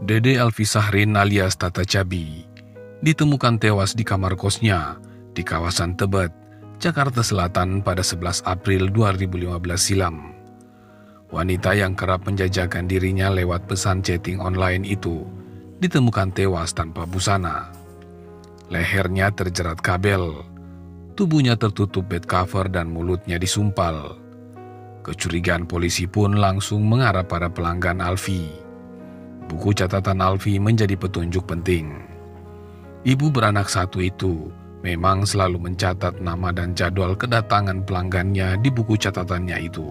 Dede Alfi Sahrin alias Tata Cabi ditemukan tewas di kamar kosnya di kawasan Tebet, Jakarta Selatan pada 11 April 2015 silam. Wanita yang kerap menjajakan dirinya lewat pesan chatting online itu ditemukan tewas tanpa busana. Lehernya terjerat kabel, tubuhnya tertutup bed cover dan mulutnya disumpal. Kecurigaan polisi pun langsung mengarah pada pelanggan Alfi. Buku catatan Alfi menjadi petunjuk penting. Ibu beranak satu itu memang selalu mencatat nama dan jadwal kedatangan pelanggannya di buku catatannya itu.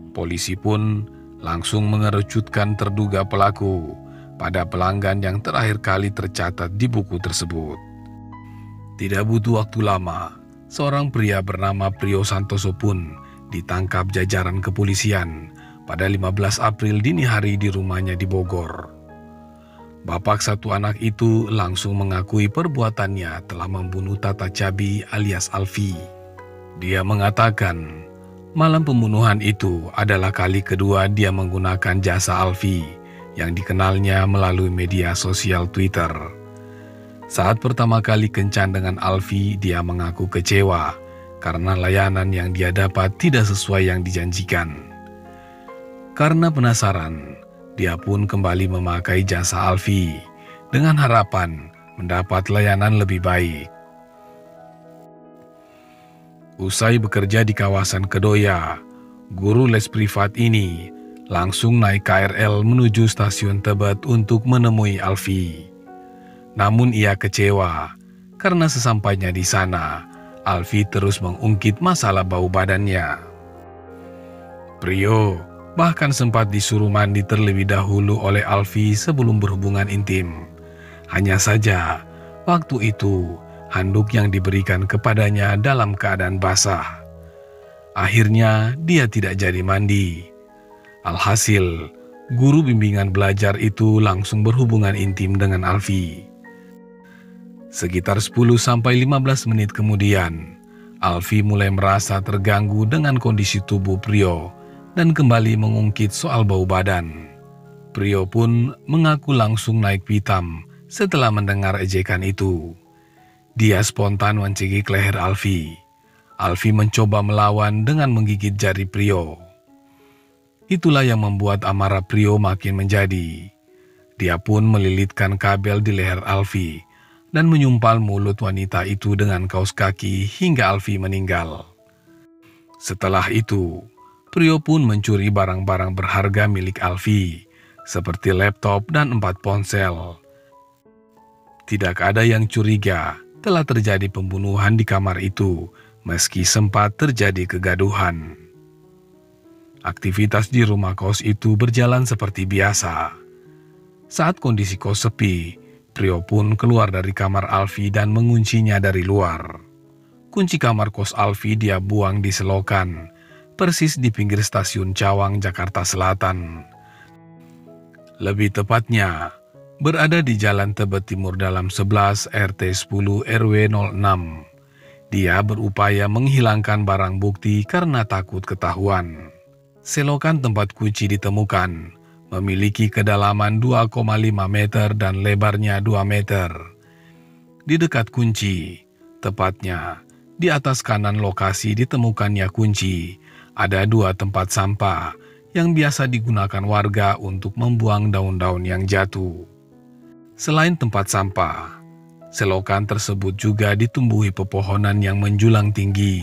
Polisi pun langsung mengerucutkan terduga pelaku pada pelanggan yang terakhir kali tercatat di buku tersebut. Tidak butuh waktu lama, seorang pria bernama Prio Santoso pun ditangkap jajaran kepolisian pada 15 April dini hari di rumahnya di Bogor. Bapak satu anak itu langsung mengakui perbuatannya telah membunuh Tata Cabi alias Alfi. Dia mengatakan, malam pembunuhan itu adalah kali kedua dia menggunakan jasa Alfi yang dikenalnya melalui media sosial Twitter. Saat pertama kali kencan dengan Alfi, dia mengaku kecewa karena layanan yang dia dapat tidak sesuai yang dijanjikan. Karena penasaran, dia pun kembali memakai jasa Alfi dengan harapan mendapat layanan lebih baik. Usai bekerja di kawasan Kedoya, guru les privat ini langsung naik KRL menuju stasiun Tebet untuk menemui Alfi. Namun ia kecewa karena sesampainya di sana, Alfi terus mengungkit masalah bau badannya. Prio bahkan sempat disuruh mandi terlebih dahulu oleh Alfi sebelum berhubungan intim. Hanya saja, waktu itu handuk yang diberikan kepadanya dalam keadaan basah. Akhirnya dia tidak jadi mandi. Alhasil, guru bimbingan belajar itu langsung berhubungan intim dengan Alfi. Sekitar 10-15 menit kemudian, Alfi mulai merasa terganggu dengan kondisi tubuh Prio dan kembali mengungkit soal bau badan. Prio pun mengaku langsung naik pitam setelah mendengar ejekan itu. Dia spontan mencekik leher Alfi. Alfi mencoba melawan dengan menggigit jari Prio. Itulah yang membuat amarah Prio makin menjadi. Dia pun melilitkan kabel di leher Alfi dan menyumpal mulut wanita itu dengan kaos kaki hingga Alfi meninggal. Setelah itu, Prio pun mencuri barang-barang berharga milik Alfi, seperti laptop dan 4 ponsel. Tidak ada yang curiga telah terjadi pembunuhan di kamar itu, meski sempat terjadi kegaduhan. Aktivitas di rumah kos itu berjalan seperti biasa. Saat kondisi kos sepi, Prio pun keluar dari kamar Alfi dan menguncinya dari luar. Kunci kamar kos Alfi dia buang di selokan, persis di pinggir stasiun Cawang, Jakarta Selatan. Lebih tepatnya, berada di Jalan Tebet Timur dalam 11 RT 10 RW 06. Dia berupaya menghilangkan barang bukti karena takut ketahuan. Selokan tempat kunci ditemukan memiliki kedalaman 2,5 meter dan lebarnya 2 meter. Di dekat kunci, tepatnya di atas kanan lokasi ditemukannya kunci, ada 2 tempat sampah yang biasa digunakan warga untuk membuang daun-daun yang jatuh. Selain tempat sampah, selokan tersebut juga ditumbuhi pepohonan yang menjulang tinggi.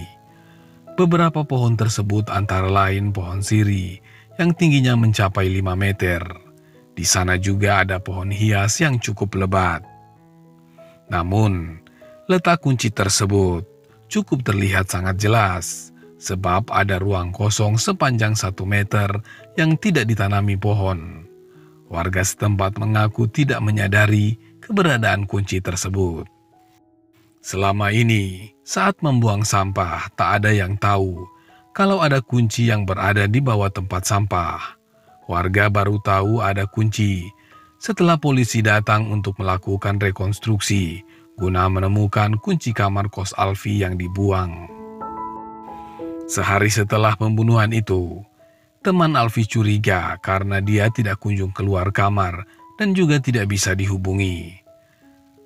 Beberapa pohon tersebut antara lain pohon siri yang tingginya mencapai 5 meter. Di sana juga ada pohon hias yang cukup lebat. Namun, letak kunci tersebut cukup terlihat sangat jelas, sebab ada ruang kosong sepanjang 1 meter yang tidak ditanami pohon. Warga setempat mengaku tidak menyadari keberadaan kunci tersebut. Selama ini, saat membuang sampah, tak ada yang tahu kalau ada kunci yang berada di bawah tempat sampah. Warga baru tahu ada kunci setelah polisi datang untuk melakukan rekonstruksi guna menemukan kunci kamar kos Alfi yang dibuang. Sehari setelah pembunuhan itu, teman Alfi curiga karena dia tidak kunjung keluar kamar dan juga tidak bisa dihubungi.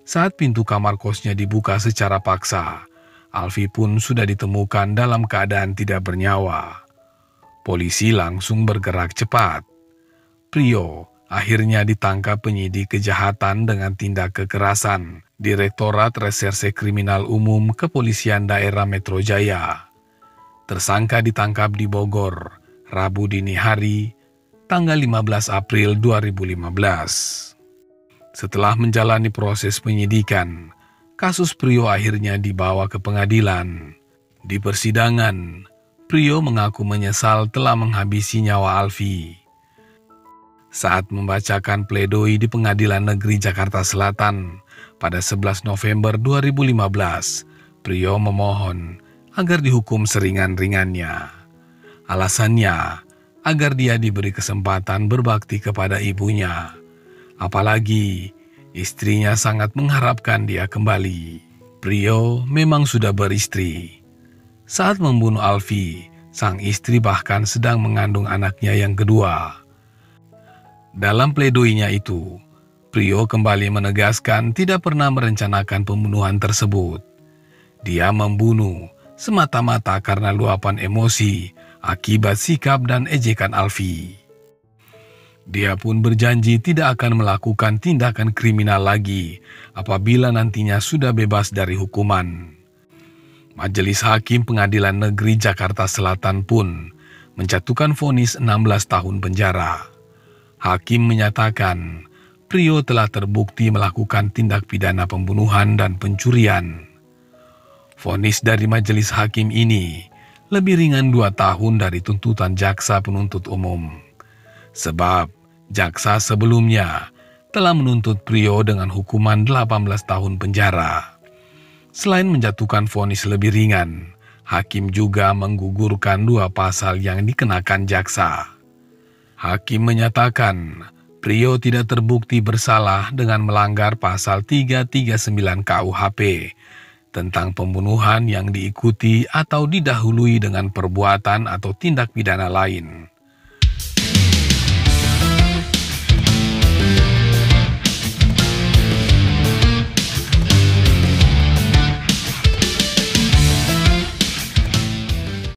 Saat pintu kamar kosnya dibuka secara paksa, Alfi pun sudah ditemukan dalam keadaan tidak bernyawa. Polisi langsung bergerak cepat. Prio akhirnya ditangkap penyidik kejahatan dengan tindak kekerasan Direktorat Reserse Kriminal Umum Kepolisian Daerah Metro Jaya. Tersangka ditangkap di Bogor, Rabu dini hari, tanggal 15 April 2015. Setelah menjalani proses penyidikan, kasus Prio akhirnya dibawa ke pengadilan. Di persidangan, Prio mengaku menyesal telah menghabisi nyawa Alfi. Saat membacakan pledoi di Pengadilan Negeri Jakarta Selatan pada 11 November 2015, Prio memohon agar dihukum seringan-ringannya. Alasannya, agar dia diberi kesempatan berbakti kepada ibunya. Apalagi, istrinya sangat mengharapkan dia kembali. Prio memang sudah beristri. Saat membunuh Alfi, sang istri bahkan sedang mengandung anaknya yang kedua. Dalam pledoinya itu, Prio kembali menegaskan tidak pernah merencanakan pembunuhan tersebut. Dia membunuh semata-mata karena luapan emosi akibat sikap dan ejekan Alfi. Dia pun berjanji tidak akan melakukan tindakan kriminal lagi apabila nantinya sudah bebas dari hukuman. Majelis Hakim Pengadilan Negeri Jakarta Selatan pun menjatuhkan vonis 16 tahun penjara. Hakim menyatakan Prio telah terbukti melakukan tindak pidana pembunuhan dan pencurian. Vonis dari majelis hakim ini lebih ringan 2 tahun dari tuntutan jaksa penuntut umum. Sebab jaksa sebelumnya telah menuntut Prio dengan hukuman 18 tahun penjara. Selain menjatuhkan vonis lebih ringan, hakim juga menggugurkan 2 pasal yang dikenakan jaksa. Hakim menyatakan Prio tidak terbukti bersalah dengan melanggar pasal 339 KUHP tentang pembunuhan yang diikuti atau didahului dengan perbuatan atau tindak pidana lain.